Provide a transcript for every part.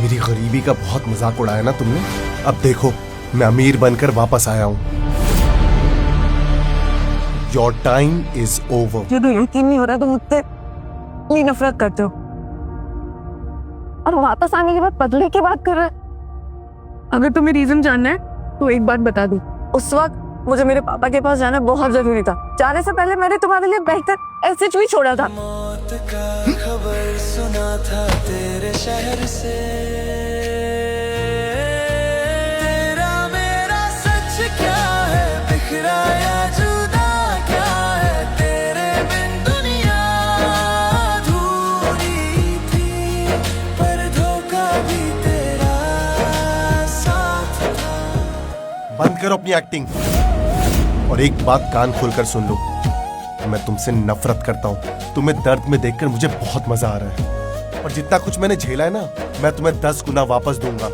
मेरी गरीबी का बहुत मजाक उड़ाया ना तुमने। अब देखो मैं अमीर बनकर वापस आया हूँ। Your time is over. मुझे तो यकीन नहीं हो रहा तुम मुझसे इतनी नफरत करते हो और वापस आने के बाद बदले की बात कर रहे हो। अगर तुम्हें रीजन जानना है तो एक बात बता दूं, उस वक्त मुझे मेरे पापा के पास जाना बहुत जरूरी था। जाने से पहले मैंने तुम्हारे लिए बेहतर ऐसे ही छोड़ा था। मौत का खबर सुना था तेरे शहर से, तेरा मेरा सच क्या है, बिखराया जुदा क्या है, तेरे बिन दुनिया अधूरी थी, पर धोखा भी तेरा साथ था। बंद करो अपनी एक्टिंग और एक बात कान खोलकर सुन लो, मैं तुमसे नफरत करता हूँ। तुम्हें दर्द में देखकर मुझे बहुत मजा आ रहा है और जितना कुछ मैंने झेला है ना, मैं तुम्हें 10 गुना वापस दूंगा।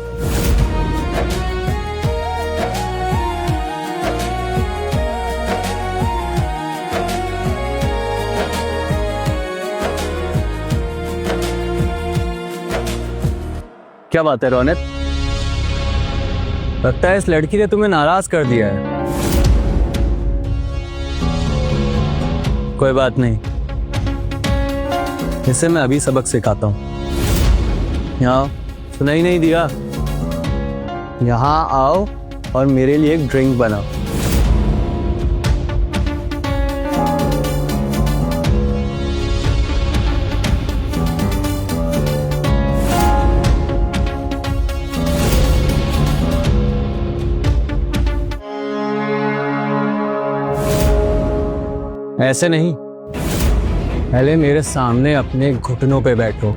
क्या बात है रौनक, लगता है इस लड़की ने तुम्हें नाराज कर दिया है। कोई बात नहीं, इसे मैं अभी सबक सिखाता हूँ। यहाँ सुनाई नहीं दिया? यहाँ आओ और मेरे लिए एक ड्रिंक बनाओ। ऐसे नहीं, पहले मेरे सामने अपने घुटनों पे बैठो।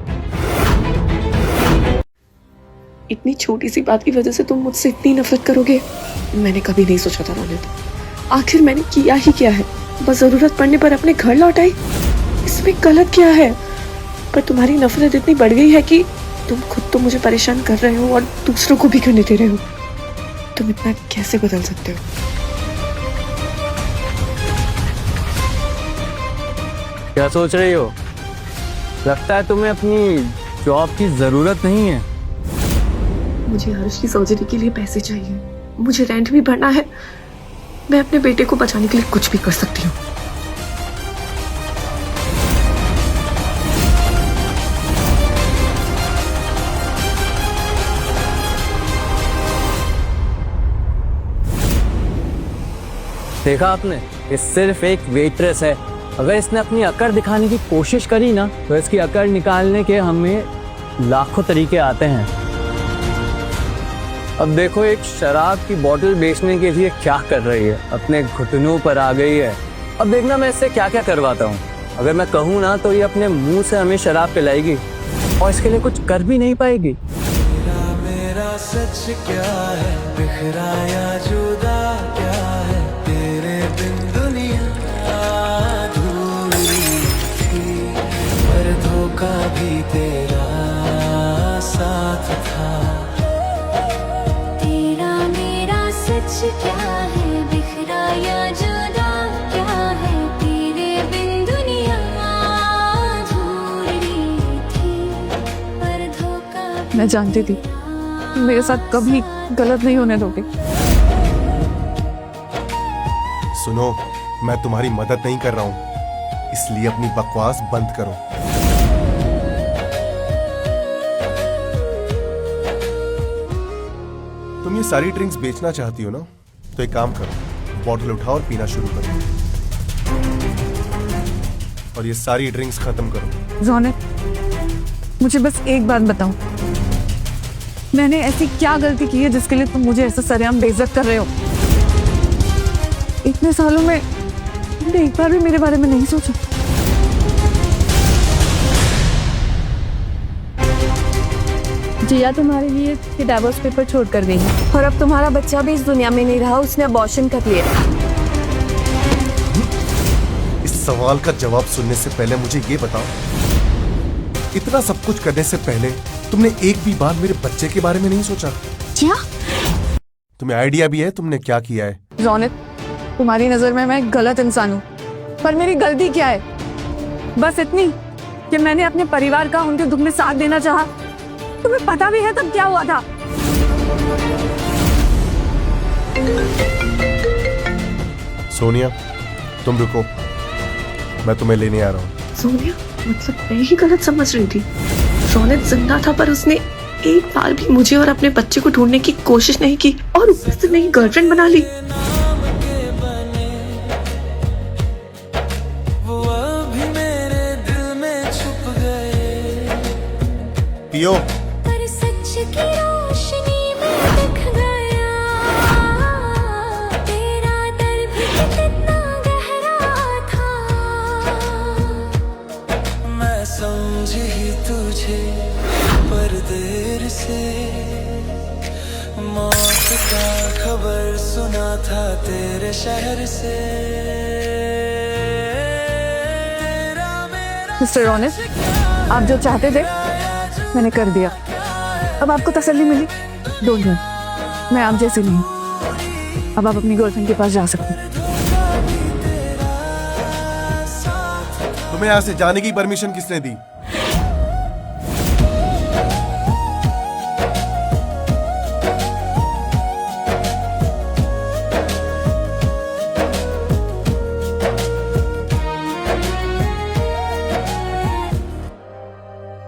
इतनी छोटी सी बात की वजह से तुम मुझसे इतनी नफरत करोगे, मैंने कभी नहीं सोचा था रोनित। आखिर मैंने किया ही क्या है? बस जरूरत पड़ने पर अपने घर लौट आई। इसमें गलत क्या है? पर तुम्हारी नफरत इतनी बढ़ गई है कि तुम खुद तो मुझे परेशान कर रहे हो और दूसरों को भी करने दे रहे हो। तुम इतना कैसे बदल सकते हो? क्या सोच रही हो? लगता है तुम्हें अपनी जॉब की जरूरत नहीं है। मुझे हर्ष की सर्जरी के लिए पैसे चाहिए, मुझे रेंट भी भरना है। मैं अपने बेटे को बचाने के लिए कुछ भी कर सकती हूँ। देखा आपने, ये सिर्फ एक वेट्रेस है। अगर इसने अपनी अकड़ दिखाने की कोशिश करी ना, तो इसकी अकड़ निकालने के हमें लाखों तरीके आते हैं। अब देखो, एक शराब की बोतल बेचने के लिए क्या कर रही है, अपने घुटनों पर आ गई है। अब देखना मैं इससे क्या क्या करवाता हूँ। अगर मैं कहूँ ना तो ये अपने मुंह से हमें शराब पिलाएगी और इसके लिए कुछ कर भी नहीं पाएगी। तेरा मेरा सच क्या है, बिखराया जुदा क्या है, तेरे बिन दुनिया अधूरी थी, पर धोखा भी तेरा साथ था। तेरा मेरा सच क्या है, बिखराया जुदा क्या है, तेरे बिन दुनिया अधूरी थी, पर धोखा। मैं जानती थी मेरे साथ कभी गलत नहीं होने दोगे। सुनो, मैं तुम्हारी मदद नहीं कर रहा हूं, इसलिए अपनी बकवास बंद करो। तुम ये सारी ड्रिंक्स बेचना चाहती हो ना, तो एक काम करो, बॉटल उठाओ और पीना शुरू करो और ये सारी ड्रिंक्स खत्म करो। रौनक, मुझे बस एक बात बताओ, मैंने ऐसी क्या गलती की है जिसके लिए तुम मुझे ऐसा सरेआम बेइज्जत कर रहे हो? इतने सालों में तुमने एक बार भी मेरे बारे में नहीं सोचा। जिया तुम्हारे लिए डाइवोर्स पेपर छोड़ कर गई है और अब तुम्हारा बच्चा भी इस दुनिया में नहीं रहा, उसने अबॉर्शन कर लिया। इस सवाल का जवाब सुनने से पहले मुझे ये बताओ, इतना सब कुछ करने से पहले तुमने एक भी बार मेरे बच्चे के बारे में नहीं सोचा? क्या? तुम्हें आइडिया भी है तुमने क्या किया है? रौनक, तुम्हारी नजर में मैं गलत इंसान हूँ, पर मेरी गलती क्या है? बस इतनी कि मैंने अपने परिवार का उनके दुख में साथ देना चाहा, तुम्हें पता भी है तब क्या हुआ था? सोनिया, तुम रुको, मैं तुम्हें लेने आ रहा हूँ। सोनिया, मतलब मैं ही गलत समझ रही थी। रौनक जिंदा था पर उसने एक बार भी मुझे और अपने बच्चे को ढूंढने की कोशिश नहीं की और ऊपर से मेरी गर्लफ्रेंड बना ली। वो अभी मेरे दिल में छुप गए। पियो। पर सच की रोशनी में दिख गया तेरा दर्द भी कितना गहरा था। मैं समझी तुझे पर देर से, मौत का खबर सुना था तेरे शहर से। तेरा मेरा मिस्टर रौनक, आप जो चाहते थे मैंने कर दिया। अब आपको तसल्ली मिली? डोंट वरी, मैं आप जैसे नहीं। अब आप अपनी गर्लफ्रेंड के पास जा सकते हैं। तुम्हें यहाँ से जाने की परमिशन किसने दी?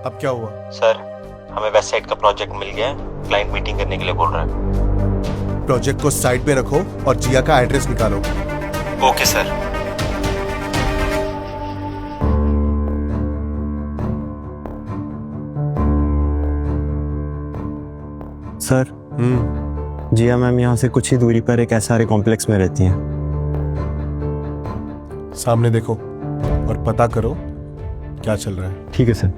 अब क्या हुआ? सर, हमें वेस्ट साइड का प्रोजेक्ट मिल गया है। क्लाइंट मीटिंग करने के लिए बोल रहा है। प्रोजेक्ट को साइड पे रखो और जिया का एड्रेस निकालो। Okay sir. सर, जिया मैम यहाँ से कुछ ही दूरी पर एक SRA कॉम्प्लेक्स में रहती हैं। सामने देखो और पता करो क्या चल रहा है। ठीक है सर।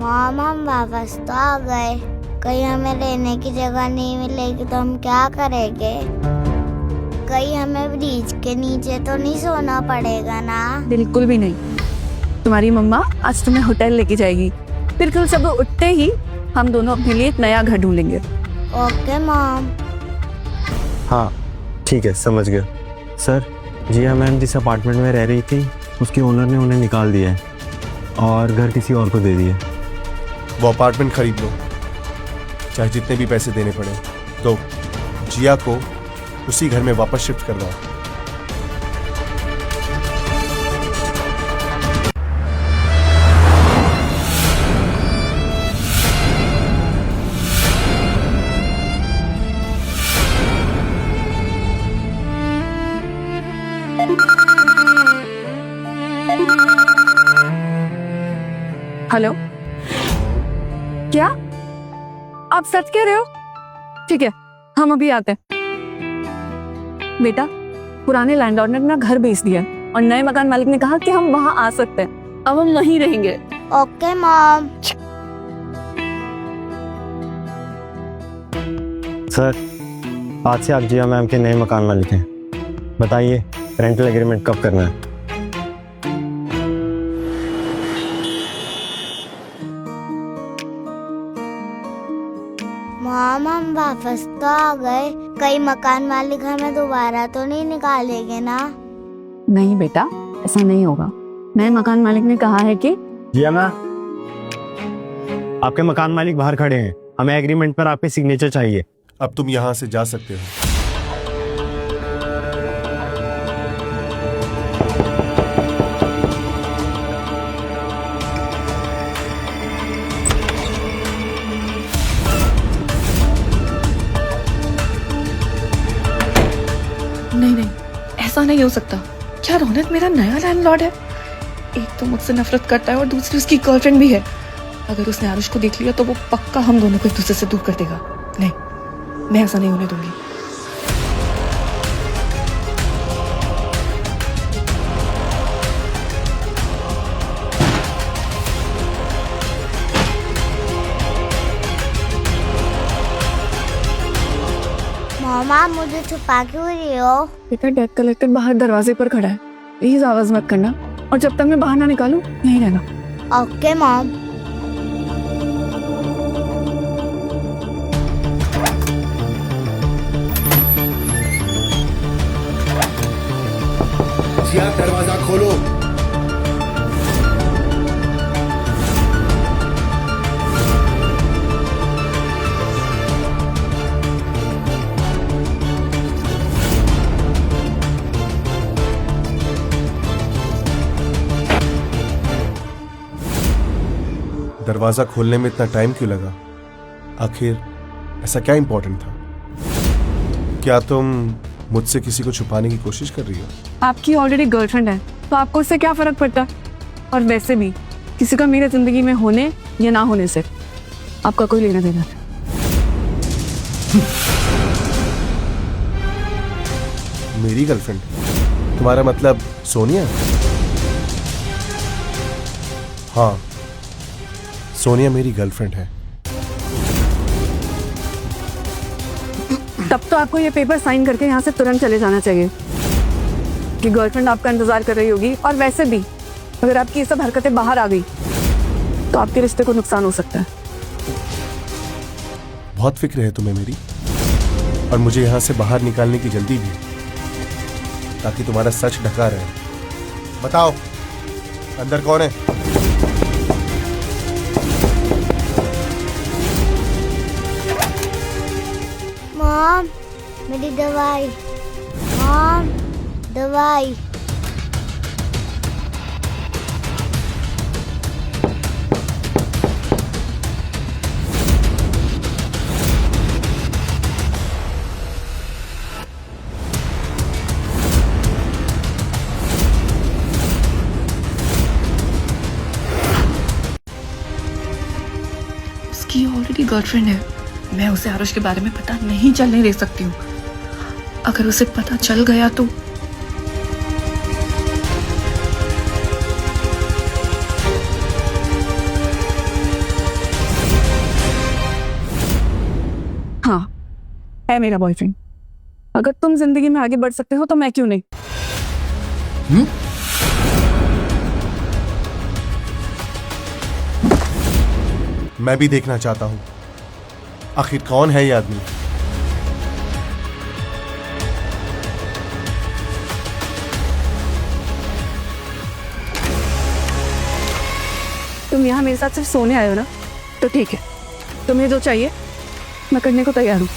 मॉम, हम वापस तो आ गए। कहीं हमें रहने की जगह नहीं मिलेगी तो हम क्या करेंगे? कहीं हमें ब्रिज के नीचे तो नहीं सोना पड़ेगा ना? बिल्कुल भी नहीं। तुम्हारी मम्मा आज तुम्हें होटल लेके जाएगी, फिर कल सुबह उठते ही हम दोनों अपने लिए एक नया घर ढूंढेंगे। Okay mom. हाँ ठीक है, समझ गया। सर, जिया मैम जिस अपार्टमेंट में रह रही थी उसके ओनर ने उन्हें निकाल दिया है और घर किसी और को दे दिया। वो अपार्टमेंट खरीद लो, चाहे जितने भी पैसे देने पड़े। तो जिया को उसी घर में वापस शिफ्ट करवाओ। हेलो, क्या आप सच कह रहे हो? ठीक है, हम अभी आते हैं। बेटा, पुराने लैंडलॉर्ड ने अपना घर बेच दिया और नए मकान मालिक ने कहा कि हम वहां आ सकते हैं। अब हम वहीं रहेंगे। Okay mom. सर, आज से आप जिया मैम के नए मकान मालिक हैं। बताइए रेंटल एग्रीमेंट कब करना है? मॉम, हम वापस तो आ गए। कई मकान मालिक हमें दोबारा तो नहीं निकालेंगे ना? नहीं बेटा, ऐसा नहीं होगा। नए मकान मालिक ने कहा है कि जिया मैम, आपके मकान मालिक बाहर खड़े हैं। हमें एग्रीमेंट पर आपके सिग्नेचर चाहिए। अब तुम यहाँ से जा सकते हो। नहीं नहीं, ऐसा नहीं हो सकता। क्या रौनक मेरा नया लैंडलॉर्ड है? एक तो मुझसे नफरत करता है और दूसरी उसकी गर्लफ्रेंड भी है। अगर उसने आरुष को देख लिया तो वो पक्का हम दोनों को एक दूसरे से दूर कर देगा। नहीं, मैं ऐसा नहीं होने दूंगी। मॉमा, मुझे छुपा क्यों रही हो? बेटा, डेट कलेक्टर बाहर दरवाजे पर खड़ा है, प्लीज आवाज मत करना और जब तक मैं बाहर ना निकालूं यहीं रहना। Okay mom. जिया, दरवाजा खोलो। दरवाजा खोलने में इतना टाइम क्यों लगा? आखिर ऐसा क्या इंपॉर्टेंट था? क्या तुम मुझसे किसी को छुपाने की कोशिश कर रही हो? आपकी ऑलरेडी गर्लफ्रेंड है तो आपको उससे क्या फर्क पड़ता? और वैसे भी किसी का मेरे जिंदगी में होने या ना होने से आपका कोई लेना देना नहीं। मेरी गर्लफ्रेंड? तुम्हारा मतलब सोनिया? हाँ, सोनिया मेरी गर्लफ्रेंड है। तब तो आपको ये पेपर साइन करके यहाँ से तुरंत चले जाना चाहिए कि गर्लफ्रेंड आपका इंतजार कर रही होगी। और वैसे भी अगर आपकी ये सब हरकतें बाहर आ गई तो आपके रिश्ते को नुकसान हो सकता है। बहुत फिक्र है तुम्हें मेरी, और मुझे यहाँ से बाहर निकालने की जल्दी भी है ताकि तुम्हारा सच ढका रहे। बताओ अंदर कौन है? मॉम, मेरी दवाई। मॉम, दवाई। उसकी ऑलरेडी गर्लफ्रेंड है। मैं उसे आरुष के बारे में पता नहीं चलने दे सकती हूँ। अगर उसे पता चल गया तो हाँ, है मेरा बॉयफ्रेंड। अगर तुम जिंदगी में आगे बढ़ सकते हो तो मैं क्यों नहीं? मैं भी देखना चाहता हूं आखिर कौन है ये आदमी। तुम यहाँ मेरे साथ सिर्फ सोने आए हो ना? तो ठीक है, तुम्हें जो चाहिए मैं करने को तैयार हूँ।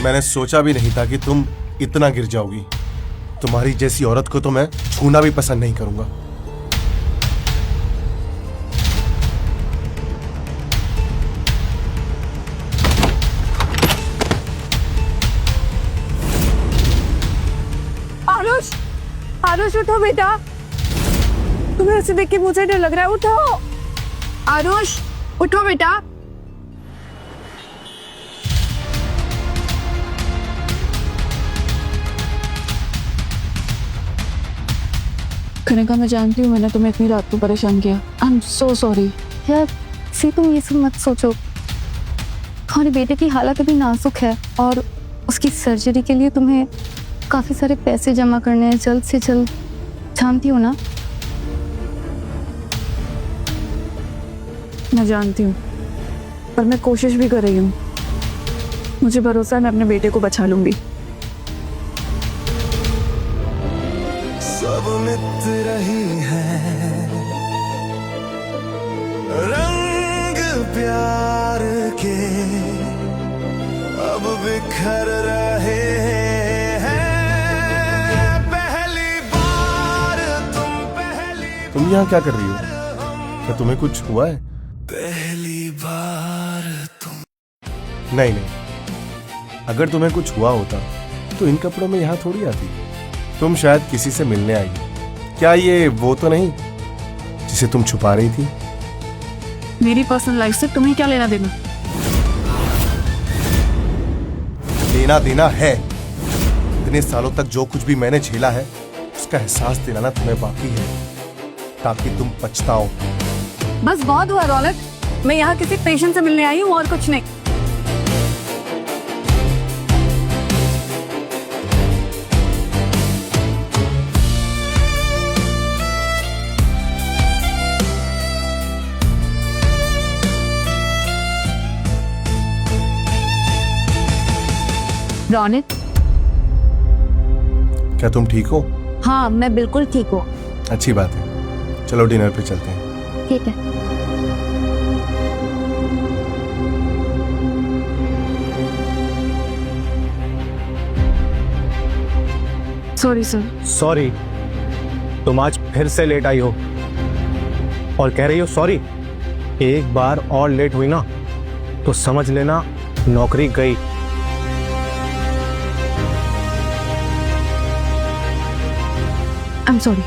मैंने सोचा भी नहीं था कि तुम इतना गिर जाओगी। तुम्हारी जैसी औरत को तो मैं छूना भी पसंद नहीं करूंगा। आरुष, आरुष उठो बेटा। तुम्हें ऐसे देख के मुझे डर लग रहा है। उठो आरुष, उठो बेटा। कनिका, मैं जानती हूँ मैंने तुम्हें इतनी रात को परेशान किया। I am so sorry. यार सी, तुम ये सब मत सोचो। तुम्हारे बेटे की हालत अभी नाजुक है और उसकी सर्जरी के लिए तुम्हें काफ़ी सारे पैसे जमा करने हैं जल्द से जल्द, जानती हो ना? मैं जानती हूँ, पर मैं कोशिश भी कर रही हूँ। मुझे भरोसा है मैं अपने बेटे को बचा लूंगी। सब मित्र ही है, रंग प्यार के अब बिखर रहे हैं। पहली बार तुम यहाँ क्या कर रही हो? क्या तुम्हें कुछ हुआ है? पहली बार तुम। नहीं नहीं, अगर तुम्हें कुछ हुआ होता तो इन कपड़ों में यहाँ थोड़ी आती। तुम शायद किसी से मिलने आई। क्या ये वो तो नहीं जिसे तुम छुपा रही थी? मेरी पर्सनल लाइफ से तुम्हें क्या लेना देना? लेना देना है। इतने सालों तक जो कुछ भी मैंने झेला है उसका एहसास दिलाना तुम्हें बाकी है ताकि तुम पछताओ। बस बहुत हुआ रौनक, मैं यहाँ किसी पेशेंट से मिलने आई हूँ और कुछ नहीं। रौनक, क्या तुम ठीक हो? हाँ मैं बिल्कुल ठीक हूँ। अच्छी बात है, चलो डिनर पे चलते हैं। ठीक है। Sorry sir. सॉरी? तुम आज फिर से लेट आई हो और कह रही हो सॉरी? एक बार और लेट हुई ना तो समझ लेना नौकरी गई। I am sorry.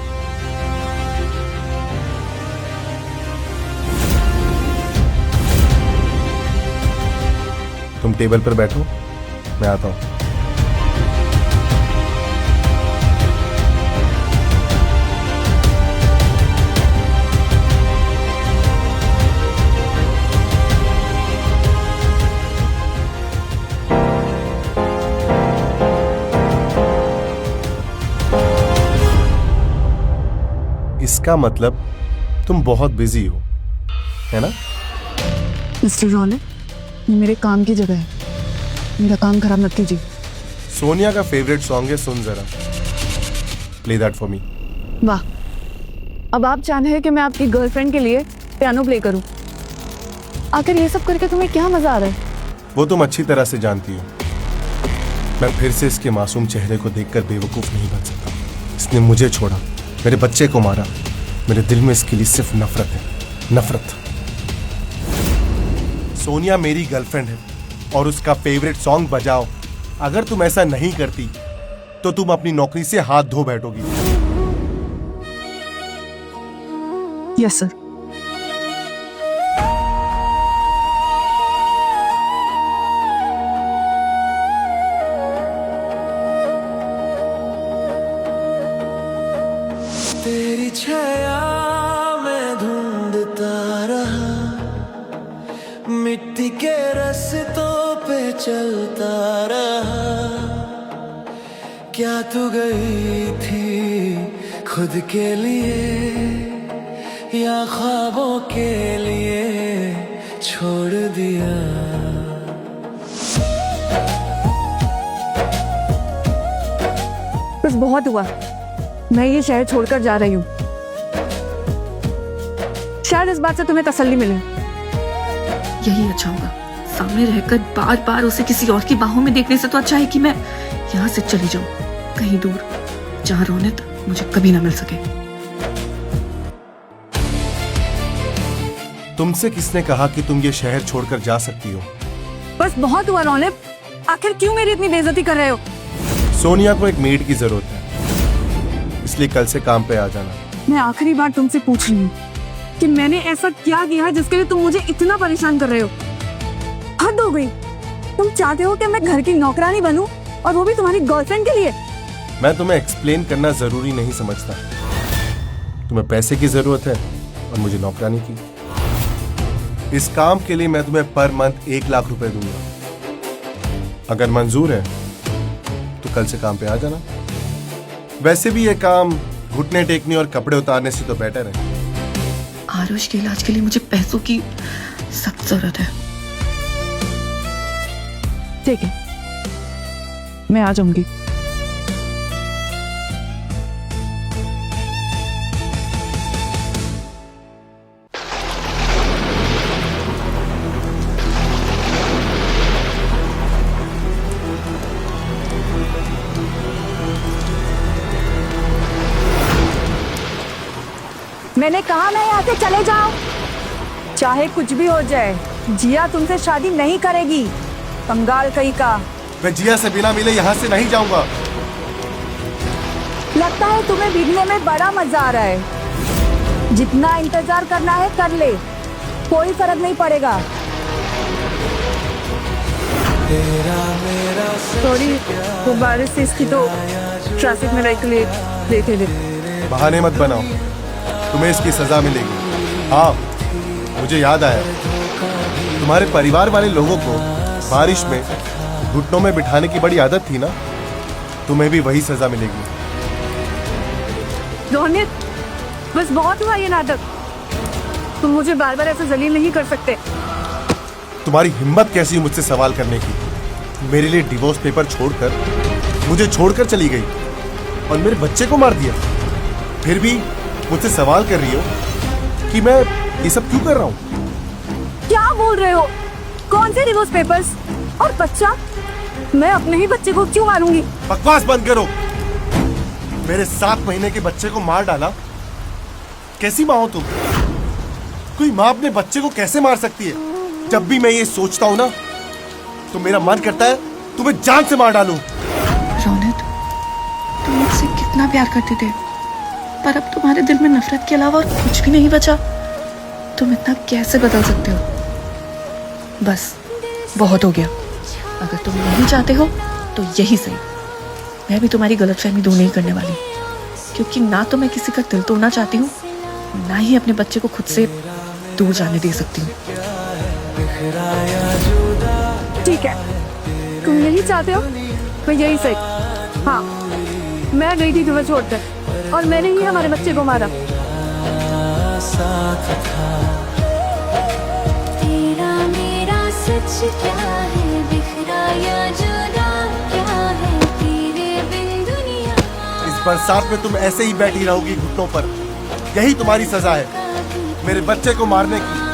तुम टेबल पर बैठो, मैं आता हूं। इसका मतलब तुम बहुत बिजी हो, है ना? मिस्टर रौनक, ये मेरे काम की जगह है, मेरा काम खराब मत कीजिए। सोनिया का फेवरेट सॉन्ग है सुन जरा, प्ले दैट फॉर मी। वाह, अब आप चाह रहे हैं कि मैं आपकी गर्लफ्रेंड के लिए पियानो प्ले करूं। आखिर ये सब करके तुम्हें क्या मजा आ रहा है? वो तुम अच्छी तरह से जानती हो। मैं फिर से इसके मासूम चेहरे को देखकर बेवकूफ नहीं बन सकता। इसने मुझे छोड़ा, मेरे बच्चे को मारा। मेरे दिल में इसके लिए सिर्फ नफरत है, नफरत। सोनिया मेरी गर्लफ्रेंड है और उसका फेवरेट सॉन्ग बजाओ। अगर तुम ऐसा नहीं करती तो तुम अपनी नौकरी से हाथ धो बैठोगी। Yes sir. तेरी छाया में ढूंढता रहा, मिट्टी के रास्तों पे चलता रहा। क्या तू गई थी खुद के लिए या ख्वाबों के लिए छोड़ दिया? बस बहुत हुआ, मैं ये शहर छोड़कर जा रही हूँ। शायद इस बात से तुम्हें तसल्ली मिले। यही अच्छा होगा। सामने रहकर बार बार उसे किसी और की बाहों में देखने से तो अच्छा है कि मैं यहाँ से चली जाऊं, कहीं दूर, जहाँ रौनक मुझे कभी ना मिल सके। तुमसे किसने कहा कि तुम ये शहर छोड़कर जा सकती हो? बस बहुत हुआ रौनक, आखिर क्यों मेरी इतनी बेइज्जती कर रहे हो? सोनिया को एक मेड की जरूरत है, इसलिए कल से काम पे आ जाना। मैं आखिरी बार तुमसे पूछ रही हूँ कि मैंने ऐसा क्या किया जिसके लिए तुम मुझे इतना परेशान कर रहे हो? हद हो गई। तुम चाहते हो कि मैं घर की नौकरानी बनूं और वो भी तुम्हारी गर्लफ्रेंड के लिए? मैं तुम्हें एक्सप्लेन करना जरूरी नहीं समझता। तुम्हें पैसे की जरूरत है और मुझे नौकरानी की। इस काम के लिए मैं तुम्हें पर मंथ 1 लाख रुपए दूंगा। अगर मंजूर है तो कल से काम पे आ जाना। वैसे भी ये काम घुटने टेकने और कपड़े उतारने से तो बेटर है। आरुष के इलाज के लिए मुझे पैसों की सख्त जरूरत है। ठीक है, मैं आ जाऊंगी। मैंने कहा ना यहाँ से चले जाओ। चाहे कुछ भी हो जाए, जिया तुमसे शादी नहीं करेगी। कंगाल कहीं का। मैं जिया से बिना मिले यहाँ से नहीं जाऊंगा। लगता है तुम्हें भीगने में बड़ा मजा आ रहा है। जितना इंतजार करना है कर ले, कोई फर्क नहीं पड़ेगा। सॉरी, वो बारिश से इसकी तो ट्रैफिक में रह के लेट थे। बहाने मत बनाओ, तुम्हें इसकी सजा मिलेगी। हाँ, मुझे याद आया, तुम्हारे परिवार वाले लोगों को बारिश में घुटनों में बिठाने की बड़ी आदत थी ना, तुम्हें भी वही सजा मिलेगी। रोनित, बस बहुत हुआ ये नाटक। तुम मुझे बार बार ऐसे जलील नहीं कर सकते। तुम्हारी हिम्मत कैसी है मुझसे सवाल करने की? मेरे लिए डिवोर्स पेपर छोड़कर मुझे छोड़कर चली गई और मेरे बच्चे को मार दिया। फिर भी मुझसे सवाल कर रही हो कि मैं ये सब क्यों कर रहा हूँ? क्या बोल रहे हो? कौन से डिवोर्स पेपर्स और बच्चा? मैं अपने ही बच्चे को क्यों मारूंगी? बकवास बंद करो। मेरे 7 महीने के बच्चे को मार डाला। कैसी माँ हो तुम? कोई माँ अपने बच्चे को कैसे मार सकती है? जब भी मैं ये सोचता हूँ ना तो मेरा मन करता है तुम्हें जान से मार डालूं। रोनित, तुम मुझसे कितना प्यार करते थे, पर अब तुम्हारे दिल में नफरत के अलावा और कुछ भी नहीं बचा। तुम इतना कैसे बदल सकते हो? बस बहुत हो गया। अगर तुम नहीं चाहते हो तो यही सही। मैं भी तुम्हारी गलतफहमी दूर नहीं करने वाली, क्योंकि ना तो मैं किसी का दिल तोड़ना चाहती हूँ, ना ही अपने बच्चे को खुद से दूर जाने दे सकती हूँ। ठीक है, तुम यही चाहते हो तो यही सही। हाँ, मैं गई थी तुम्हें छोड़कर और मैंने ही हमारे बच्चे को मारा। तेरा मेरा सच क्या है, बिखरा या जुदा क्या है, तेरे बिन दुनिया। इस बरसात में तुम ऐसे ही बैठी रहोगी घुटनों पर, यही तुम्हारी सजा है मेरे बच्चे को मारने की।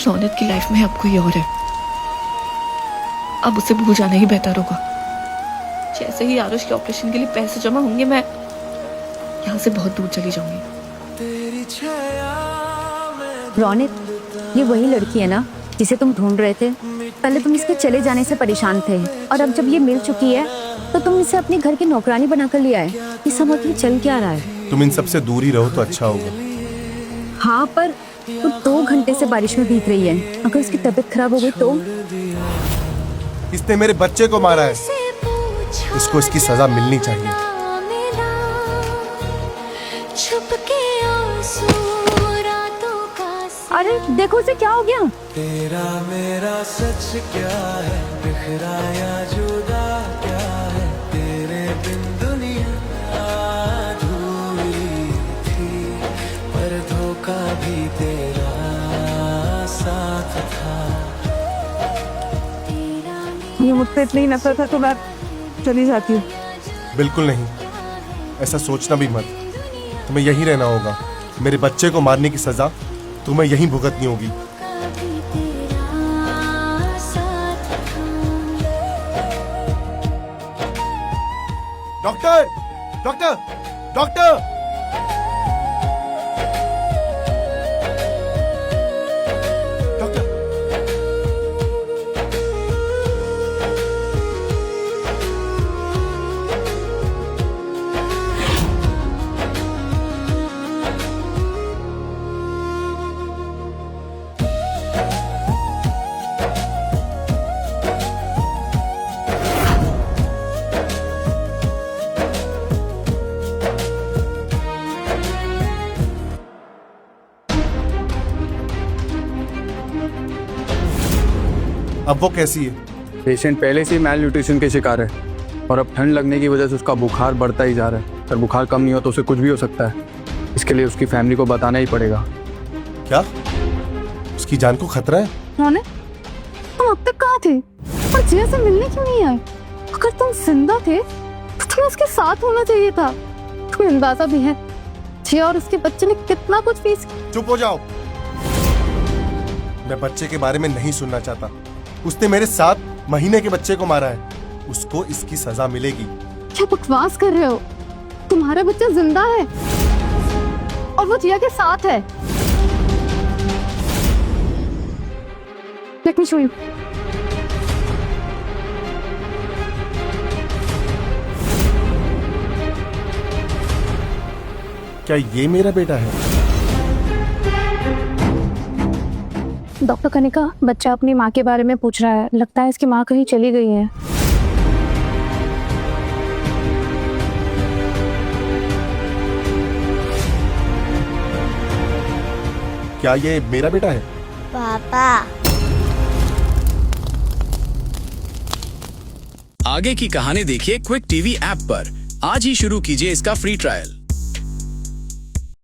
रोनित की लाइफ में अब कोई और है। अब उसे भूल जाना ही बेहतर होगा। जैसे ही आरुष के ऑपरेशन के लिए पैसे जमा होंगे, मैं यहाँ से बहुत दूर चली जाऊंगी। रौनित, ये वही लड़की है ना जिसे तुम ढूंढ रहे थे? पहले तुम इसके चले जाने से परेशान थे और अब जब ये मिल चुकी है तो तुम इसे अपने घर की नौकरानी बनाकर लिया है। ये समझ में चल क्या रहा है? तुम इन सबसे दूर ही रहो तो अच्छा होगा। हाँ, पर तो 2 घंटे से बारिश में भीग रही है। अगर उसकी तबीयत खराब हो गई तो? इसने मेरे बच्चे को मारा है, इसको इसकी सजा मिलनी चाहिए। छुप के आंसू रातों का। अरे देखो इसे क्या हो गया। तेरा मेरा सच क्या है, बिखरा या जुदा क्या है, तेरे बिन दुनिया अधूरी थी, पर धोखा भी तेरा साथ था। ये मुझसे इतनी नफरत है तो मैं चली जाती हूँ। बिल्कुल नहीं, ऐसा सोचना भी मत। तुम्हें यहीं रहना होगा। मेरे बच्चे को मारने की सजा तुम्हें यहीं भुगतनी होगी। Doctor, doctor, doctor! डॉक्टर! अब वो कैसी है? पेशेंट पहले से ही मैल न्यूट्रिशन के शिकार है और अब ठंड लगने की वजह से उसका बुखार बढ़ता ही जा रहा है। अगर बुखार कम नहीं हो तो उसे कुछ भी हो सकता है। इसके लिए उसकी फैमिली को बताना ही पड़ेगा। क्या उसकी जान को खतरा है? रौनित, तुम अब तक कहाँ थे और जिया से मिलने क्यों नहीं आए? अगर तुम जिंदा थे तो तुम्हें उसके साथ होना चाहिए था। तुम्हें अंदाजा भी है जिया और उसके बच्चे ने कितना कुछ फेस किया। चुप हो जाओ। मैं बच्चे के बारे में नहीं सुनना चाहता। उसने मेरे 7 महीने के बच्चे को मारा है। उसको इसकी सजा मिलेगी। क्या बकवास कर रहे हो? तुम्हारा बच्चा जिंदा है और वो जिया के साथ है। Let me show you. क्या ये मेरा बेटा है? डॉक्टर कनिका, बच्चा अपनी माँ के बारे में पूछ रहा है। लगता है इसकी माँ कहीं चली गई है। क्या ये मेरा बेटा है? पापा। आगे की कहानी देखिए क्विक टीवी ऐप पर। आज ही शुरू कीजिए इसका फ्री ट्रायल।